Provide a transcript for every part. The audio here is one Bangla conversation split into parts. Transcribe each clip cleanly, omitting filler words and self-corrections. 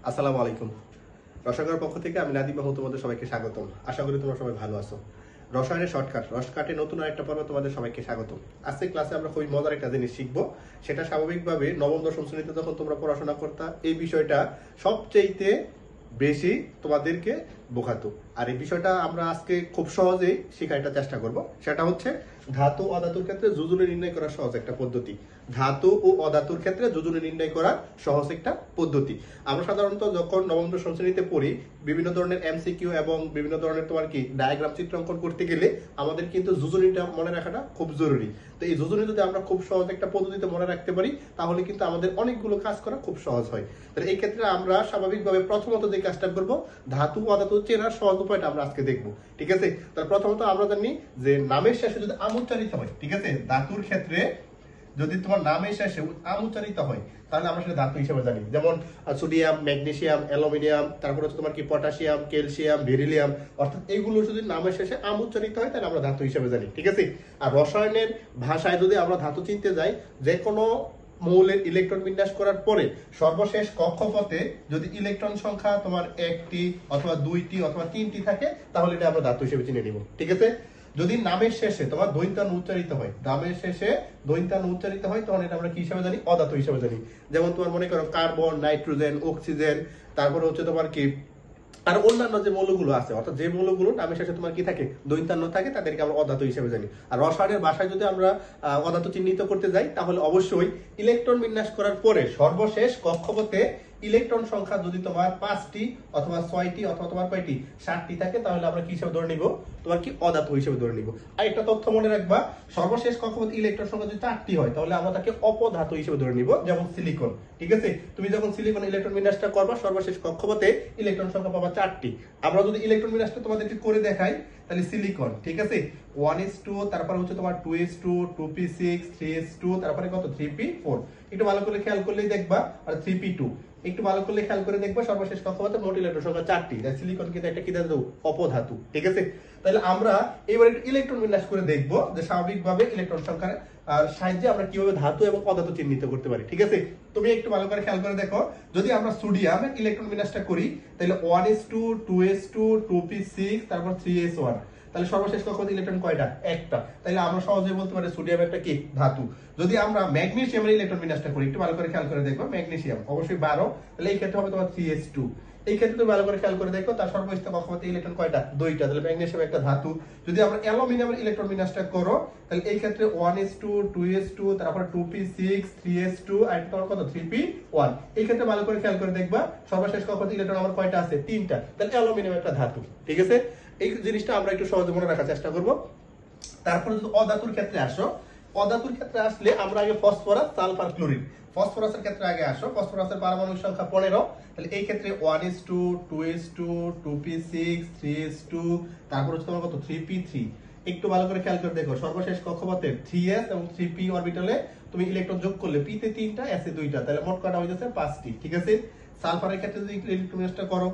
আসসালামু আলাইকুম। রসায়নের পক্ষ থেকে আমি নাদিম মাহমুদ তোমাদের সবাইকে স্বাগতম। আশা করি তোমরা সবাই ভালো আছো। রসায়নের রসকাটে নতুন আরেকটা পর্ব তোমাদের সবাইকে স্বাগতম। আজকে ক্লাসে আমরা খুবই মজার একটা জিনিস শিখবো। সেটা স্বাভাবিকভাবে নবম দশম শ্রেণীতে যখন তোমরা পড়াশোনা করতা এই বিষয়টা সবচেয়ে বেশি তোমাদেরকে বোঝাতো। আর এই বিষয়টা আমরা আজকে খুব সহজেই শেখার চেষ্টা করব। সেটা হচ্ছে ধাতু অধাতুর ক্ষেত্রে যোজনী নির্ণয় করার সহজ একটা পদ্ধতি। ধাতু ও অধাতুর ক্ষেত্রে যোজনী নির্ণয় করার সহজ একটা পদ্ধতি। আমরা সাধারণত যখন নবম দশম শ্রেণীতে পড়ি বিভিন্ন ধরনের এমসিকিউ এবং বিভিন্ন ধরনের তোমার কি ডায়াগ্রাম চিত্রাঙ্কন করতে গেলে আমাদের কিন্তু যোজনীটা মনে রাখাটা খুব জরুরি। তো এই যোজনী যদি আমরা খুব সহজ একটা পদ্ধতিতে মনে রাখতে পারি তাহলে কিন্তু আমাদের অনেকগুলো কাজ করা খুব সহজ হয়। তাহলে এই ক্ষেত্রে আমরা স্বাভাবিকভাবে প্রথমত যে কাজটা করব ধাতু অধাতু চেনার সহজ উপায়টা আমরা আজকে দেখবো। ঠিক আছে, তাহলে প্রথমত আমরা জানি যে নামের শেষে যদি আম উচ্চারিত হয়, ঠিক আছে, ধাতুর ক্ষেত্রে যদি তোমার নামের শেষে আম উচ্চারিত হয় তাহলে আমরা সেটা ধাতু হিসেবে জানি। যেমন সোডিয়াম, ম্যাগনেসিয়াম, অ্যালুমিনিয়াম, তারপর হচ্ছে তোমার কি পটাশিয়াম, ক্যালসিয়াম, বেরিলিয়াম, অর্থাৎ এইগুলো যদি নামের শেষে আম উচ্চারিত হয় তাহলে আমরা ধাতু হিসেবে জানি। ঠিক আছে, আর রসায়নের ভাষায় যদি আমরা ধাতু চিনতে যাই, যে কোনো মৌলের ইলেকট্রন বিন্যাস করার পরে সর্বশেষ কক্ষপথে যদি ইলেকট্রন সংখ্যা তোমার একটি অথবা দুইটি অথবা তিনটি থাকে তাহলে এটা আমরা ধাতু হিসেবে চিনে নিব। ঠিক আছে, যদি নামের শেষে তোমার দৈন্তান্ন উচ্চারিত হয়, নামের শেষে দৈন্তান্ন উচ্চারিত হয় তখন এটা আমরা কি হিসাবে জানি? অধাতু হিসাবে জানি। যেমন তোমার মনে করো কার্বন, নাইট্রোজেন, অক্সিজেন, তারপরে হচ্ছে তোমার কি আর অন্যান্য যে মৌলগুলো আছে, অর্থাৎ যে মৌলগুলো নামের শেষে তোমার কি থাকে? দৈন্তান্ন থাকে, তাদেরকে আমরা অধাতু হিসেবে জানি। আর রসায়নের ভাষায় যদি আমরা অধাতু চিহ্নিত করতে যাই তাহলে অবশ্যই ইলেকট্রন বিন্যাস করার পরে সর্বশেষ কক্ষপথে ইলেকট্রন সংখ্যা যদি তোমার 5টি অথবা 6টি অথবা তোমার কয়টি 7টি থাকে তাহলে আমরা কি হিসাবে ধরে নিব? তোমার কি অধাতু হিসেবে ধরে নিব। আর একটা তথ্য মনে রাখবা, সর্বশেষ কক্ষপথে ইলেকট্রন সংখ্যা যদি 4টি হয় তাহলে আমরা তাকে অপধাতু হিসেবে ধরে নিব। যেমন সিলিকন। ঠিক আছে, তুমি যখন সিলিকন ইলেকট্রন বিন্যাসটা করবা সর্বশেষ কক্ষপথে ইলেকট্রন সংখ্যা পাবা 4টি। আমরা যদি ইলেকট্রন বিন্যাসটা তোমাদেরকে করে দেখাই তাহলে সিলিকন, ঠিক আছে, 1s2, তারপর হচ্ছে তোমার 2s2, 2p6, 3s2, তারপরে কত 3p4। একটু ভালো করে খেয়াল করলেই দেখবা, আর 3p2 একটু ভালো করে খেয়াল করে দেখবা সর্বশেষ কক্ষপথে মোট ইলেকট্রন সংখ্যা 4টি। তাই সিলিকন কিন্তু একটা কি ধাতু? অপধাতু। ঠিক আছে, তাহলে আমরা এবারে ইলেকট্রন বিন্যাস করে দেখব যে স্বাভাবিকভাবে ইলেকট্রন সংখ্যার সাহায্যে আমরা কিভাবে ধাতু এবং অধাতু চিহ্নিত করতে পারি। ঠিক আছে, তুমি একটু ভালো করে খেয়াল করে দেখো, যদি আমরা সোডিয়ামের ইলেকট্রন বিন্যাসটা করি তাহলে 1s2, 2s2, 2p6, তারপর 3s1, তাহলে সর্বশেষ কক্ষপথে ইলেকট্রন কয়টা? একটা। তাহলে আমরা সহজেই বলতে পারি সোডিয়াম একটা কি? ধাতু। যদি আমরা ম্যাগনেসিয়ামের ইলেকট্রন বিন্যাসটা করি, একটু ভালো করে খেয়াল করে দেখো, ম্যাগনেসিয়াম অবশ্যই 12, তাহলে এই ক্ষেত্রে হবে তোমার 3s2। এই ক্ষেত্রে তুমি ভালো করে খেয়াল করে দেখো তার সর্বশেষ কক্ষপথে ইলেকট্রন কয়টা? দুইটা, তাহলে ম্যাগনেসিয়াম একটা ধাতু। যদি আমরা অ্যালুমিনিয়ামের ইলেকট্রন বিন্যাসটা করো তাহলে এই ক্ষেত্রে 1s2, 2s2, তারপর 2p6, 3s2 আর তোমার কত? 3p1। এই ক্ষেত্রে ভালো করে খেয়াল করে দেখবা সর্বশেষ কক্ষপথে ইলেকট্রন আমার কয়টা আছে? তিনটা, তাহলে অ্যালুমিনিয়াম একটা ধাতু। ঠিক আছে, এই জিনিসটা আমরা একটু সহজে মনে রাখার চেষ্টা করব। তারপরে যদি অধাতুর ক্ষেত্রে আসো, অধাতুর ক্ষেত্রে আসলে আমরা আগে ফসফরাস, সালফার, ক্লোরিন। ফসফরাসের ক্ষেত্রে আগে আসো, ফসফরাসের পারমাণবিক সংখ্যা 15, তাহলে এই ক্ষেত্রে 1s2, 2s2, 2p6, 3s2, তারপর হচ্ছে তোমার কত? 3p3। একটু ভালো করে খেয়াল করে দেখো সর্বশেষ কক্ষপথে 3s এবং 3p অরবিটালে তুমি ইলেকট্রন যোগ করলে p তে 3টা, s এ 2টা, তাহলে মোট কয়টা হয়ে যাচ্ছে? 5টি। ঠিক আছে, সালফারের ক্ষেত্রে যদি ইলেকট্রন বিন্যাসটা করো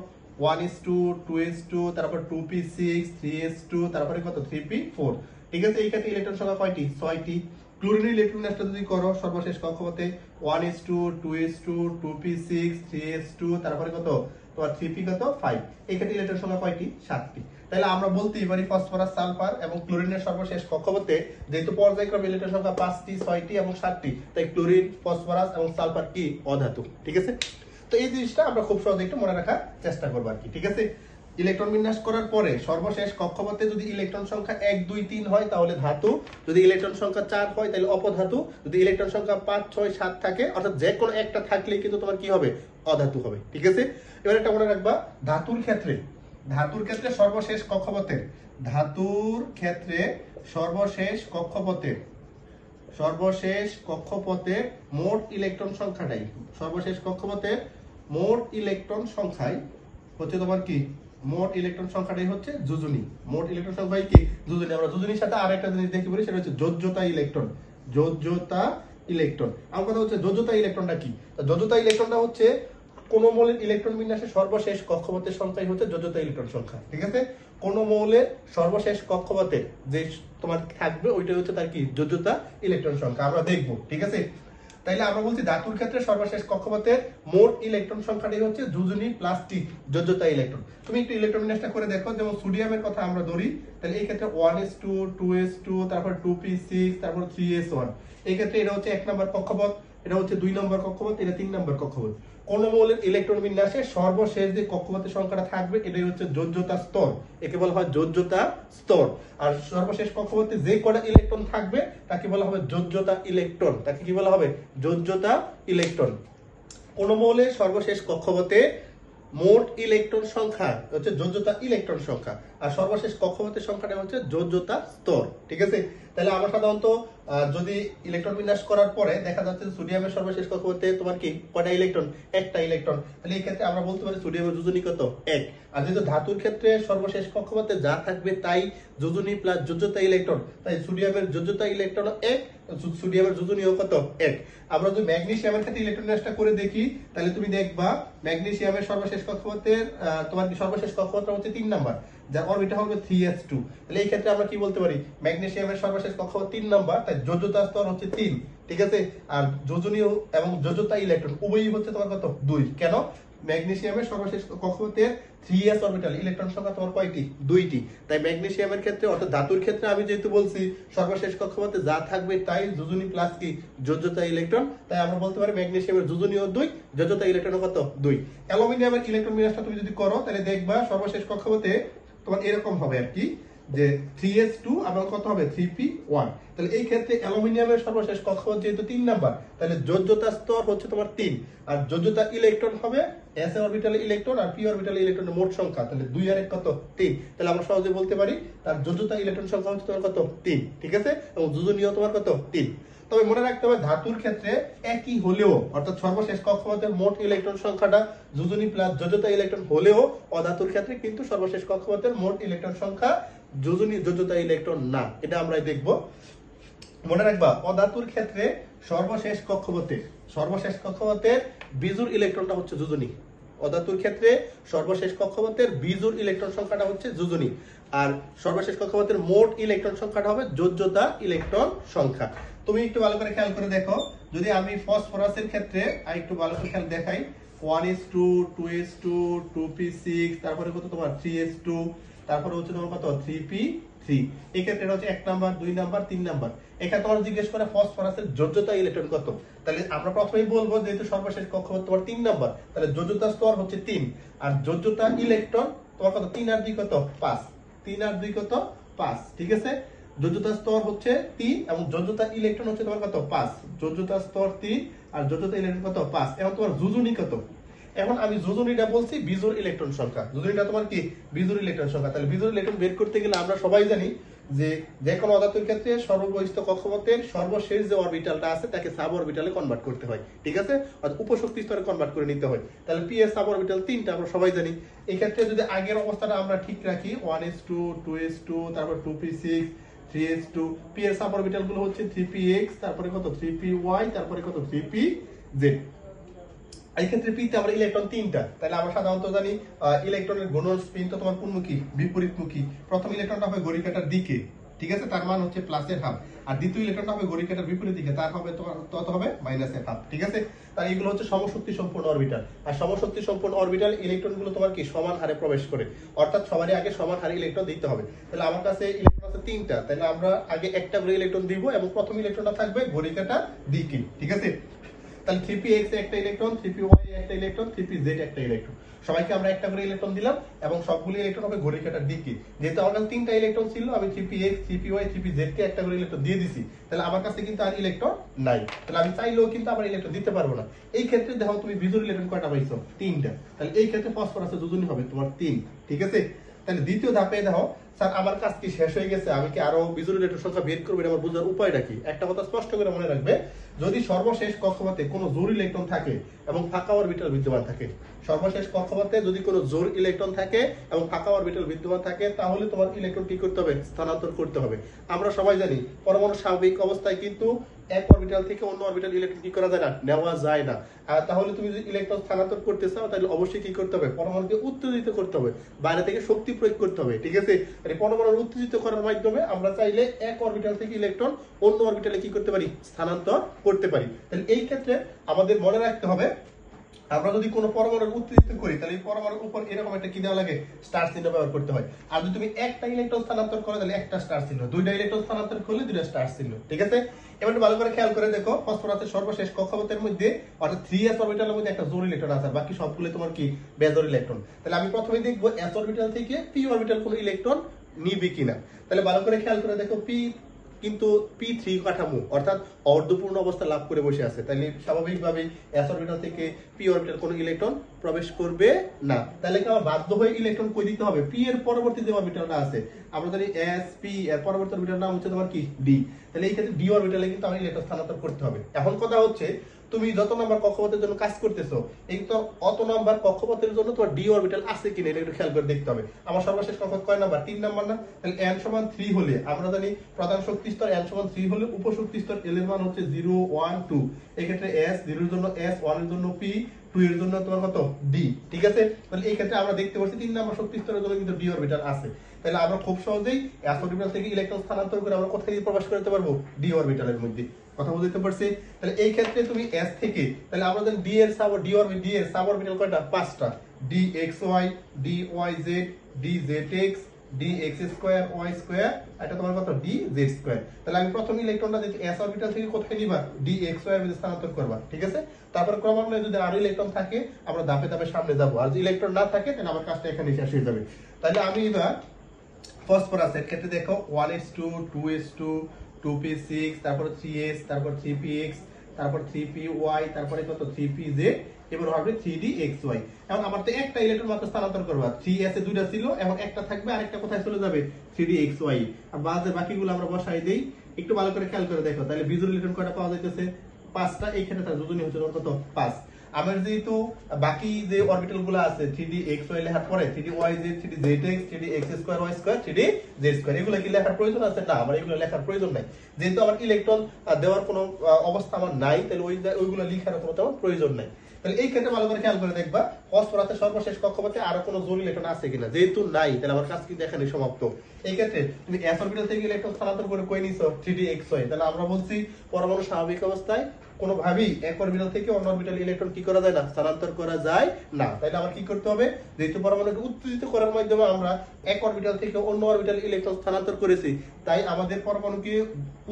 1s2, 2s2, তারপর 2p6, 3s2, তারপরে কত? 3p4। ঠিক আছে, এই ক্ষেত্রে ইলেকট্রন সংখ্যা কয়টি? 6টি। ক্লোরিনের ইলেকট্রন বিন্যাসটা যদি করো সর্বশেষ কক্ষপথে 1s2, 2s2, 2p6, 3s2, তারপরে কত? তোমার 3p কত? 5। এই ক্ষেত্রে ইলেকট্রন সংখ্যা কয়টি? 7টি। তাহলে আমরা বলতেই পারি ফসফরাস, সালফার এবং ক্লোরিনের সর্বশেষ কক্ষপথে যেহেতু পর্যায়ক্রমে ইলেকট্রন সংখ্যা 5টি, 6টি এবং 7টি, তাই ক্লোরিন, ফসফরাস এবং সালফার কি? অধাতু। ঠিক আছে, তো এই জিনিসটা আমরা খুব সহজে একটু মনে রাখার চেষ্টা করবো আর কি। ঠিক আছে, ইলেকট্রন বিন্যাস করার পরে সর্বশেষ কক্ষপথে যদি ইলেকট্রন সংখ্যা 1, 2, 3 হয় তাহলে ধাতু, যদি ইলেকট্রন সংখ্যা 4 হয় তাহলে অপধাতু, যদি ইলেকট্রন সংখ্যা 5, 6, 7 থাকে অর্থাৎ যে কোনো একটা থাকলেই কিন্তু তোমার কি হবে? অধাতু হবে। ঠিক আছে, এবার একটা মনে রাখবা, ধাতুর ক্ষেত্রে সর্বশেষ কক্ষপথে, ধাতুর ক্ষেত্রে সর্বশেষ কক্ষপথে মোট ইলেকট্রন সংখ্যাটাই, সর্বশেষ কক্ষপথে মোট ইলেকট্রন সংখ্যাই হচ্ছে তোমার কি? মোট ইলেকট্রন সংখ্যাটাই হচ্ছে যোজনী। মোট ইলেকট্রন সংখ্যাই কি? যোজনী। আমরা যোজনীর সাথে আরেকটা জিনিস দেখি বলি, সেটা হচ্ছে যোজ্যতা ইলেকট্রন। যোজ্যতা ইলেকট্রন, আমার কথা হচ্ছে যোজ্যতা ইলেকট্রনটা কি? যোজ্যতা ইলেকট্রনটা হচ্ছে কোন মৌলের ইলেকট্রন বিন্যাসের সর্বশেষ কক্ষপথের সংখ্যাই হচ্ছে যোজ্যতা ইলেকট্রন সংখ্যা। ঠিক আছে, কোন মৌলের সর্বশেষ কক্ষপথে যে তোমার থাকবে ওইটাই হচ্ছে তার কি? যোজ্যতা ইলেকট্রন সংখ্যা। আমরা দেখবো। ঠিক আছে, তাইলে আমরা বলছি ধাতুর ক্ষেত্রে সর্বশেষ কক্ষপথের মোট ইলেকট্রন সংখ্যাটি হচ্ছে যোজনী প্লাস টি, যোজ্যতা ইলেকট্রন। তুমি একটু ইলেকট্রন বিন্যাসটা করে দেখো, যেমন সোডিয়ামের কথা আমরা ধরি, তাহলে এই ক্ষেত্রে 1s2 2s2 তারপর 2p6 তারপর 3s1। এই ক্ষেত্রে এটা হচ্ছে 1 নম্বর কক্ষপথ, এটা হচ্ছে 2 নম্বর কক্ষপথ, এটা 3 নম্বর কক্ষপথ। কোন মৌলের ইলেকট্রন বিন্যাসে সর্বশেষ যে কক্ষপথের সংখ্যাটা থাকবে এটাই হচ্ছে যোজ্যতা স্তর, একে বলা হয় যোজ্যতা স্তর। আর সর্বশেষ কক্ষপথে যে কটা ইলেকট্রন থাকবে তাকে বলা হবে যোজ্যতা ইলেকট্রন, তাকে কি বলা হবে? যোজ্যতা ইলেকট্রন। কোন মৌলের সর্বশেষ কক্ষপথে মোট ইলেকট্রন সংখ্যা হচ্ছে যোজ্যতা ইলেকট্রন সংখ্যা, আর সর্বশেষ কক্ষপথের সংখ্যাটা হচ্ছে যোজ্যতা স্তর। ঠিক আছে, তাহলে আমরা সাধারণত যদি ইলেকট্রন বিন্যাস করার পরে দেখা যাচ্ছে সোডিয়ামের সর্বশেষ কক্ষপথে তোমার কি কয়টা ইলেকট্রন? একটা ইলেকট্রন। তাহলে এই ক্ষেত্রে আমরা বলতে পারি সোডিয়ামের যোজনী কত? 1। আর যেহেতু ধাতুর ক্ষেত্রে সর্বশেষ কক্ষপথে যা থাকবে তাই যোজনী প্লাস যোজ্যতা ইলেকট্রন, তাই সোডিয়ামের যোজ্যতা ইলেকট্রন 1, সোডিয়ামের যোজনীও কত? 1। আমরা যদি ম্যাগনেসিয়ামের ক্ষেত্রে ইলেকট্রন বিন্যাসটা করে দেখি, তাহলে তুমি দেখবা ম্যাগনেসিয়ামের সর্বশেষ কক্ষপথের তোমার কি সর্বশেষ কক্ষপথটা হচ্ছে 3 নাম্বার, যার অরবিটাল হবে 3s2। তাহলে এই ক্ষেত্রে আমরা কি বলতে পারি? ম্যাগনেসিয়ামের সর্বশেষ কক্ষপথ 3 নাম্বার, তাই যোজ্যতা স্তর হচ্ছে 3। ঠিক আছে, আর যোজনীয় এবং যোজ্যতা ইলেকট্রন উভয়ই হচ্ছে তোমার কত? 2। কেন? ম্যাগনেসিয়ামের সর্বশেষ কক্ষপথে 3s অরবিটাল ইলেকট্রন সংখ্যা তোমার কয়টি? 2টি। তাই ম্যাগনেসিয়ামের ক্ষেত্রে অর্থাৎ ধাতুর ক্ষেত্রে আমি যেহেতু বলছি সর্বশেষ কক্ষপথে যা থাকবে তাই যোজনী প্লাস কি যোজ্যতা ইলেকট্রন, তাই আমরা বলতে পারি ম্যাগনেসিয়ামের যোজনীয় 2, যোজ্যতা ইলেকট্রন কত? 2। অ্যালুমিনিয়ামের ইলেকট্রন বিন্যাসটা তুমি যদি করো তাহলে দেখবা সর্বশেষ কক্ষপথে তোমার এরকম হবে আর কি, যে 3s2 এবং কত হবে? 3p1। তাহলে এই ক্ষেত্রে অ্যালুমিনিয়ামের সর্বশেষ কক্ষপথ যেহেতু 3 নাম্বার, তাহলে যোজ্যতা স্তর হচ্ছে তোমার 3, আর যোজ্যতা ইলেকট্রন হবে s অরবিটাল ইলেকট্রন আর p অরবিটাল ইলেকট্রনের মোট সংখ্যা, তাহলে 2 আর 1 কত? 3। তাহলে আমরা সহজে বলতে পারি তার যোজ্যতা ইলেকট্রন সংখ্যা হচ্ছে তোমার কত? 3। ঠিক আছে, এবং যোজনীয় তোমার কত? 3। তবে মনে রাখতে হবে ধাতুর ক্ষেত্রে একই হলেও, অর্থাৎ সর্বশেষ কক্ষপথের মোট ইলেকট্রন সংখ্যাটা যোজনী প্লাস যোজ্যতা ইলেকট্রন হলেও অধাতুর ক্ষেত্রে কিন্তু সর্বশেষ কক্ষপথের মোট ইলেকট্রন সংখ্যা যোজনী যোজ্যতা ইলেকট্রন না, এটা আমরা দেখব। মনে রাখবা অধাতুর ক্ষেত্রে সর্বশেষ কক্ষপথের বিজোড় ইলেকট্রনটা হচ্ছে যোজনী। অধাতুর ক্ষেত্রে সর্বশেষ কক্ষপথের বিজোড় ইলেকট্রন সংখ্যাটা হচ্ছে যোজনী, আর সর্বশেষ কক্ষপথের মোট ইলেকট্রন সংখ্যাটা হবে যোজ্যতা ইলেকট্রন সংখ্যা। তুমি একটু ভালো করে খেয়াল করে দেখো, যদি আমি ফসফরাসের ক্ষেত্রে আর একটু ভালো করে খেয়াল দেখাই, 1s2 2s2 2p6 তারপরে কত তোমার 3s2, তারপরে হচ্ছে তোমার কত? 3p3। এই ক্ষেত্রে এটা হচ্ছে 1 নাম্বার 2 নাম্বার 3 নাম্বার। এখানে তোমার জিজ্ঞেস করে ফসফরাসের যোজ্যতা ইলেকট্রন কত, তাহলে আমরা প্রথমেই বলবো যেহেতু সর্বশেষ কক্ষপথ তোমার 3 নাম্বার, তাহলে যোজ্যতা স্তর হচ্ছে 3, আর যোজ্যতা ইলেকট্রন তোমার কত? 3 আর 2 কত? 5। 3 আর 2 কত? 5। ঠিক আছে, যোজ্যতা স্তর হচ্ছে 3 এবং যোজ্যতা ইলেকট্রন হচ্ছে তোমার কত? 5। যোজ্যতা স্তর 3 আর যোজ্যতা ইলেকট্রন কত? 5। এখন তোমার যোজনী কত? এখন আমি যোজনীটা বলছি বিজোড় ইলেকট্রন সংখ্যা, যোজনীটা তোমার কি? বিজোড় ইলেকট্রন সংখ্যা। তাহলে বিজোড় ইলেকট্রন বের করতে গেলে আমরা সবাই জানি যে কোনো অধাতুর ক্ষেত্রে সর্ববহিষ্ঠ কক্ষপথের সর্বশেষ যে অরবিটালটা আছে তাকে সাব অরবিটালে কনভার্ট করতে হয়। ঠিক আছে, অর্থাৎ উপশক্তি স্তরে কনভার্ট করে নিতে হয়। তাহলে পি এর সাব অরবিটাল 3টা আমরা সবাই জানি। এই ক্ষেত্রে যদি আগের অবস্থাটা আমরা ঠিক রাখি 1s2 2s2 তারপর 2p6 3s2, p এর সাব অরবিটাল গুলো হচ্ছে 3px তারপরে কত? 3py তারপরে কত? 3pz। এই ক্ষেত্রে p তে আমরা ইলেকট্রন 3টা, তাহলে আমরা সাধারণত জানি ইলেকট্রনের ঘূর্ণন স্পিন তো তোমার কোনমুখী? বিপরীতমুখী। প্রথম ইলেকট্রনটা হবে ঘড়ির কাঁটার দিকে, ঠিক আছে, তার মান হচ্ছে প্লাসের হাফ, আর দ্বিতীয় ইলেকট্রনটা হবে ঘড়ির কাঁটার বিপরীত দিকে, তার হবে তোমার তত হবে মাইনাসের হাফ। ঠিক আছে, তার এগুলো হচ্ছে সমশক্তি সম্পূর্ণ অরবিটাল, আর সমশক্তি সম্পূর্ণ অরবিটাল ইলেকট্রন গুলো তোমার কি সমান হারে প্রবেশ করে, অর্থাৎ সবারই আগে সমান হারে ইলেকট্রন দিতে হবে। তাহলে আমার কাছে ইলেকট্রন আছে 3টা, তাহলে আমরা আগে একটা করে ইলেকট্রন দিব এবং প্রথম ইলেকট্রনটা থাকবে ঘড়ির কাঁটার দিকে। ঠিক আছে, তাহলে 3px একটা ইলেকট্রন, 3py একটা ইলেকট্রন, 3pz একটা ইলেকট্রন, সবাইকে আমরা একটা করে ইলেকট্রন দিলাম এবং সবগুলো ইলেকট্রন হবে ঘড়ির কাঁটার দিকে। যেহেতু আমার কাছে 3টা ইলেকট্রন ছিল, আমি 3px 3py 3pz কে একটা করে ইলেকট্রন দিয়ে দিছি, তাহলে আমার কাছে কিন্তু আর ইলেকট্রন নাই, তাহলে আমি চাইলেও কিন্তু আবার ইলেকট্রন দিতে পারবো না। এই ক্ষেত্রে দেখো তুমি বিজোড় ইলেকট্রন কয়টা পাইছো? 3টা, তাহলে এই ক্ষেত্রে ফসফরাসের যোজনী হবে তোমার 3। ঠিক আছে, তাহলে দ্বিতীয় ধাপে দেখো স্যার আমার কাজ কি শেষ হয়ে গেছে, আমি কি আরো বিজোড় ইলেকট্রন সংখ্যা বের করবো, আমার বোঝার উপায়টা কি? একটা কথা স্পষ্ট করে মনে রাখবে, যদি সর্বশেষ কক্ষপথে কোনো জোড় ইলেকট্রন থাকে এবং ফাঁকা অরবিটাল বিদ্যমান থাকে, সর্বশেষ কক্ষপথে যদি কোনো জোড় ইলেকট্রন থাকে এবং ফাঁকা অরবিটাল বিদ্যমান থাকে, তাহলে তোমার ইলেকট্রন কি করতে হবে? স্থানান্তর করতে হবে। আমরা সবাই জানি পরমাণু স্বাভাবিক অবস্থায় কিন্তু এক অরবিটাল থেকে অন্য অরবিটাল ইলেকট্রন কি করা যায় না, নেওয়া যায় না। তাহলে তুমি যদি ইলেকট্রন স্থানান্তর করতে চাও তাহলে অবশ্যই কি করতে হবে, পরমাণুকে উত্তেজিত করতে হবে, বাইরে থেকে শক্তি প্রয়োগ করতে হবে, ঠিক আছে। মানে পরমাণু উত্তেজিত করার মাধ্যমে আমরা চাইলে এক অরবিটাল থেকে ইলেকট্রন অন্য অরবিটালে কি করতে পারি, স্থানান্তর করতে পারি। তাহলে এই ক্ষেত্রে আমাদের মনে রাখতে হবে, আমরা যদি কোনো পরমাণু উত্তেজিত করি তাহলে এই পরমাণুর উপর এরকম একটা কি দেওয়া লাগে, স্টার চিহ্ন ব্যবহার করতে হয়। আর যদি তুমি একটা ইলেকট্রন স্থানান্তর করো তাহলে একটা স্টার চিহ্ন, দুইটা ইলেকট্রন স্থানান্তর করলে দুইটা স্টার চিহ্ন, ঠিক আছে। এবার ভালো করে খেয়াল করে দেখো, ফসফরাসের সর্বশেষ কক্ষপথের মধ্যে অর্থাৎ 3s অরবিটালের মধ্যে একটা জোর ইলেকট্রন আছে, বাকি সবগুলো তোমার কি বেজোর ইলেকট্রন। তাহলে আমি প্রথমে দেখবো s অরবিটাল থেকে p অরবিটাল কোনো ইলেকট্রন নিবে কিনা। তাহলে ভালো করে খেয়াল করে দেখো, p কিন্তু p3 কাঠামো অর্থাৎ অর্ধপূর্ণ অবস্থা লাভ করে বসে আছে, তাহলে স্বাভাবিকভাবেই s অরবিটাল থেকে p অরবিটাল কোনো ইলেকট্রন প্রবেশ করবে না। তাহলে কি আমার বাধ্য হয়ে ইলেকট্রন কই দিতে হবে, p এর পরবর্তী যে অরবিটালটা আছে আমরা জানি s p এর পরবর্তী অরবিটাল নাম হচ্ছে তোমার কি d। তাহলে এই ক্ষেত্রে d অরবিটালে কিন্তু আমার ইলেকট্রন স্থানান্তর করতে হবে। এখন কথা হচ্ছে তুমি যত নাম্বার কক্ষপথের জন্য কাজ করতেছো এই তো অত নাম্বার কক্ষপথের জন্য তোমার ডি অরবিটাল আছে কিনা এটা একটু খেয়াল করে দেখতে হবে। আমার সর্বশেষ কক্ষপথ কয় নাম্বার, 3 নাম্বার না। তাহলে n সমান 3 হলে আমরা জানি প্রধান শক্তি স্তর n সমান 3 হলে উপশক্তি স্তর l এর মান হচ্ছে 0 1 2। এই ক্ষেত্রে s 0 এর জন্য s, 1 এর জন্য p, 2 এর জন্য তোমার কত d, ঠিক আছে। তাহলে এই ক্ষেত্রে আমরা দেখতে পাচ্ছি 3 নাম্বার শক্তি স্তরের জন্য কিন্তু ডি অরবিটাল আছে। তাহলে আমরা খুব সহজেই s অরবিটাল থেকে ইলেকট্রন স্থানান্তর করে আমরা কোথায় প্রবেশ করতে পারবো, ডি অরবিটালের মধ্যে। কথা বুঝতে পারছি। তাহলে এই ক্ষেত্রে তুমি s থেকে, তাহলে আমরা জানি d এর সাব অরবিটাল কয়টা, 5টা, dxy dyz dzx dx2 y2, এটা তোমার কত dz2। তাহলে আমি প্রথম ইলেকট্রনটা যদি s অরবিটাল থেকে কোথায় নিবা, dxy এর মধ্যে স্থানান্তর করবা, ঠিক আছে। তারপর ক্রমান্বয়ে যদি আরো ইলেকট্রন থাকে আমরা ধাপে ধাপে সামনে যাব, আর যদি ইলেকট্রন না থাকে তাহলে আমার কাজটা এখানে শেষ হয়ে যাবে। তাহলে আমি এবার ফসফরাসের ক্ষেত্রে দেখো 1s2 2s2 2p6, তারপর 3s, তারপর 3px, তারপর 3py, তারপরে কত 3pz, এবার হবে 3dxy। এখন আমার তো একটা ইলেকট্রন মাত্র স্থানান্তর করবা, 3s এ দুইটা ছিল এবং একটা থাকবে, আরেকটা কোথায় চলে যাবে 3dxy। আর বাকিগুলো আমরা বসাই দেই, একটু ভালো করে খেয়াল করে দেখো। তাহলে বিজোড় ইলেকট্রন কয়টা পাওয়া যাইতেছে, 5টা। এইখানে তার যোজনী হচ্ছে কত 5। আমার যেহেতু বাকি যে অরবিটাল গুলো আছে 3dxy লেখার পরে 3dyz 3dzx 3dx2 y2 3dz2 এগুলো কি লেখার প্রয়োজন আছে না, আমার এগুলো লেখার প্রয়োজন নাই। যেহেতু আমার ইলেকট্রন দেওয়ার কোনো অবস্থা আমার নাই, তাহলে ওইগুলো লেখার কোনো তেমন প্রয়োজন নাই। তাহলে এই ক্ষেত্রে ভালো করে খেয়াল করে দেখবা ফসফরাসের সর্বশেষ কক্ষপথে আরো কোনো জোড় ইলেকট্রন আছে কিনা, যেহেতু নাই তাহলে আমার কাজ কি দেখানি সমাপ্ত। এই ক্ষেত্রে তুমি s অরবিটাল থেকে ইলেকট্রন স্থানান্তর করে কই নিছো 3dxy, তাহলে আমরা বলছি পরমাণু স্বাভাবিক অবস্থায় কোনোভাবেই এক অরবিটাল থেকে অন্য অরবিটাল ইলেকট্রন কি করা যায় না, স্থানান্তর করা যায় না। তাহলে আমার কি করতে হবে, যেহেতু পরমাণুকে উত্তেজিত করার মাধ্যমে আমরা এক অরবিটাল থেকে অন্য অরবিটাল ইলেকট্রন স্থানান্তর করেছি, তাই আমাদের পরমাণুকে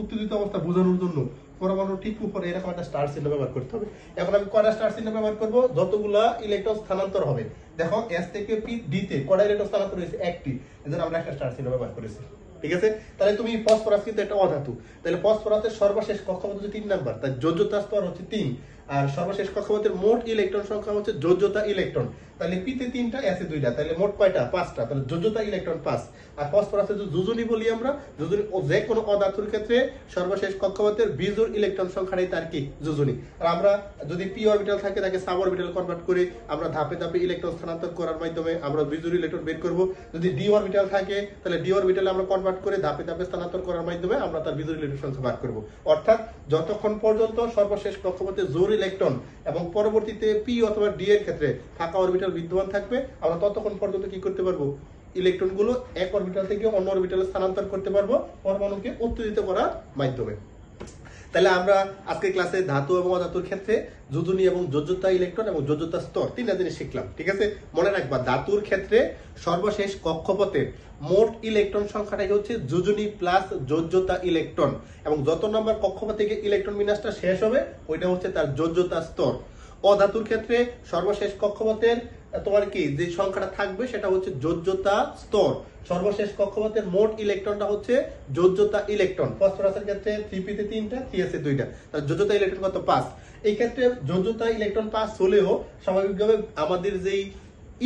উত্তেজিত অবস্থা বোঝানোর জন্য পরমাণু ঠিক উপরে এরকম একটা স্টার চিহ্ন ব্যবহার করতে হবে। এখন আমি কয়টা স্টার চিহ্ন ব্যবহার করব, যতগুলা ইলেকট্রন স্থানান্তর হবে। দেখো s থেকে p d তে কয়টা ইলেকট্রন স্থানান্তর হয়েছে, একটি, এজন্য আমরা একটা স্টার চিহ্ন ব্যবহার করেছি, ঠিক আছে। তাহলে তুমি ফসফরাস কিন্তু একটা অধাতু, তাহলে ফসফরাসের সর্বশেষ কক্ষপথ হচ্ছে 3 নাম্বার, তার যোজ্যতা স্তর হচ্ছে 3, আর সর্বশেষ কক্ষপথের মোট ইলেকট্রন সংখ্যা হচ্ছে যোজ্যতা ইলেকট্রন। তাহলে p তে 3টা s এ 2টা, তাহলে মোট কয়টা 5টা, তাহলে যোজ্যতা ইলেকট্রন 5। আর ফসফরাসের যে যোজনী বলি আমরা, যোজনী যে কোনো অধাতুর ক্ষেত্রে সর্বশেষ কক্ষপথের বিজোড় ইলেকট্রন সংখ্যাটাই তার কি যোজনী। আর আমরা যদি p অরবিটাল থাকে তাকে সাব অরবিটাল কনভার্ট করে আমরা ধাপে ধাপে ইলেকট্রন স্থানান্তর করার মাধ্যমে আমরা বিজোড় ইলেকট্রন বের করব। যদি d অরবিটাল থাকে তাহলে d অরবিটালে আমরা কনভার্ট করে ধাপে ধাপে স্থানান্তর করার মাধ্যমে আমরা তার বিজোড় ইলেকট্রন সংখ্যা বার করব। অর্থাৎ যতক্ষণ পর্যন্ত সর্বশেষ কক্ষপথে জোড় ইলেকট্রন এবং পরবর্তীতে p অথবা d এর ক্ষেত্রে ফাঁকা অরবিটাল বিদ্যমান থাকবে, আমরা ততক্ষণ পর্যন্ত কি করতে পারবো, ইলেকট্রন গুলো এক অরবিটাল থেকে অন্য অরবিটালে স্থানান্তর করতে পারবো পরমাণুকে উত্তেজিত করার মাধ্যমে। তাহলে আমরা আজকে ক্লাসে ধাতু এবং অধাতুর ক্ষেত্রে যোজনী এবং যোজ্যতা ইলেকট্রন এবং যোজ্যতা স্তর তিনটা জিনিস শিখলাম, ঠিক আছে। মনে রাখবা ধাতুর ক্ষেত্রে সর্বশেষ কক্ষপথের মোট ইলেকট্রন সংখ্যাটাই হচ্ছে যোজনী প্লাস যোজ্যতা ইলেকট্রন, এবং যত নম্বর কক্ষপথ থেকে ইলেকট্রন বিন্যাসটা শেষ হবে ওইটা হচ্ছে তার যোজ্যতা স্তর। অধাতুর ক্ষেত্রে সর্বশেষ কক্ষপথের তোমার কি যে সংখ্যাটা থাকবে সেটা হচ্ছে যোজ্যতা স্তর, সর্বশেষ কক্ষপথের মোট ইলেকট্রনটা হচ্ছে যোজ্যতা ইলেকট্রন। ফসফরাসের ক্ষেত্রে 3p তে 3টা 3s এ 2টা, তার যোজ্যতা ইলেকট্রন কত 5। এই ক্ষেত্রে যোজ্যতা ইলেকট্রন 5 হলেও স্বাভাবিকভাবে আমাদের যেই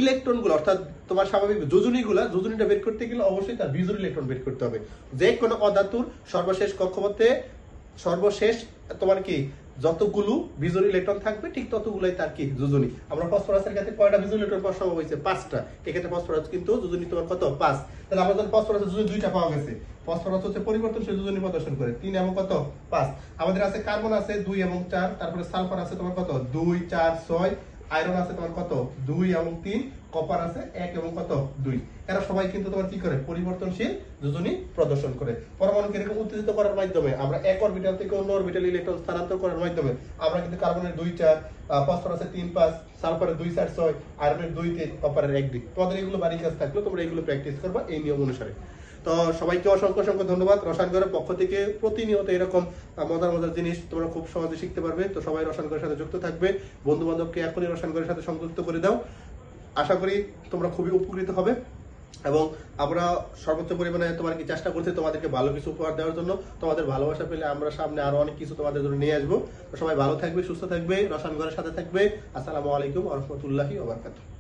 ইলেকট্রন গুলো অর্থাৎ তোমার স্বাভাবিক যোজনীটা বের করতে গেলে অবশ্যই তার বিজোড় ইলেকট্রন বের করতে হবে। যে কোনো অধাতুর সর্বশেষ কক্ষপথে সর্বশেষ তোমার কি যতগুলো বিজোড় ইলেকট্রন থাকবে ঠিক ততগুলোই তার কি যোজনী। আমরা ফসফরাসের ক্ষেত্রে কয়টা বিজোড় ইলেকট্রন পাওয়া সম্ভব হয়েছে? 5টা। এক্ষেত্রে ফসফরাস কিন্তু যোজনী তোমার কত? 5। তাহলে আমরা যখন ফসফরাসের যোজনী 2টা পাওয়া গেছে, ফসফরাস হচ্ছে পরিবর্তনশীল যোজনী প্রদর্শন করে 3 এবং কত 5। আমাদের আছে কার্বন আছে 2 এবং 4, তারপরে সালফার আছে তোমার কত 2 4 6, আয়রন আছে তোমার কত 2 এবং 3, কপার আছে 1 এবং কত 2। এরা সবাই কিন্তু তোমার কি করে? পরিবর্তনশীল যোজনী প্রদর্শন করে। পরমাণুকে এরকম উত্তেজিত করার মাধ্যমে আমরা এক অরবিটাল থেকে অন্য অরবিটাল ইলেকট্রন স্থানান্তর করার মাধ্যমে আমরা কিন্তু কার্বনের 2 4, ফসফরাসের 3 5, সালফারের 2 4 6, আয়রনের 2 3, কপারের 1 2। তোমাদের এগুলো বাড়ি কাজ থাকলো, তোমরা এগুলো প্র্যাকটিস করবা এই নিয়ম অনুসারে। তো সবাইকে অসংখ্য অসংখ্য ধন্যবাদ। রসায়নঘরের পক্ষ থেকে প্রতিনিয়ত এরকম মজার মজার জিনিস তোমরা খুব সহজে শিখতে পারবে। তো সবাই রসায়নঘরের সাথে যুক্ত থাকবে, বন্ধু বান্ধবকে এখনই রসায়নঘরের সাথে সংযুক্ত করে দাও। আশা করি তোমরা খুবই উপকৃত হবে এবং আমরা সর্বোচ্চ পরিমাণে তোমার কি চেষ্টা করছি তোমাদেরকে ভালো কিছু উপহার দেওয়ার জন্য। তোমাদের ভালোবাসা পেলে আমরা সামনে আরো অনেক কিছু তোমাদের জন্য নিয়ে আসবো। তো সবাই ভালো থাকবে, সুস্থ থাকবে, রসায়নঘরের সাথে থাকবে। আসসালামু আলাইকুম ওয়া রাহমাতুল্লাহি ওয়া বারাকাতুহু।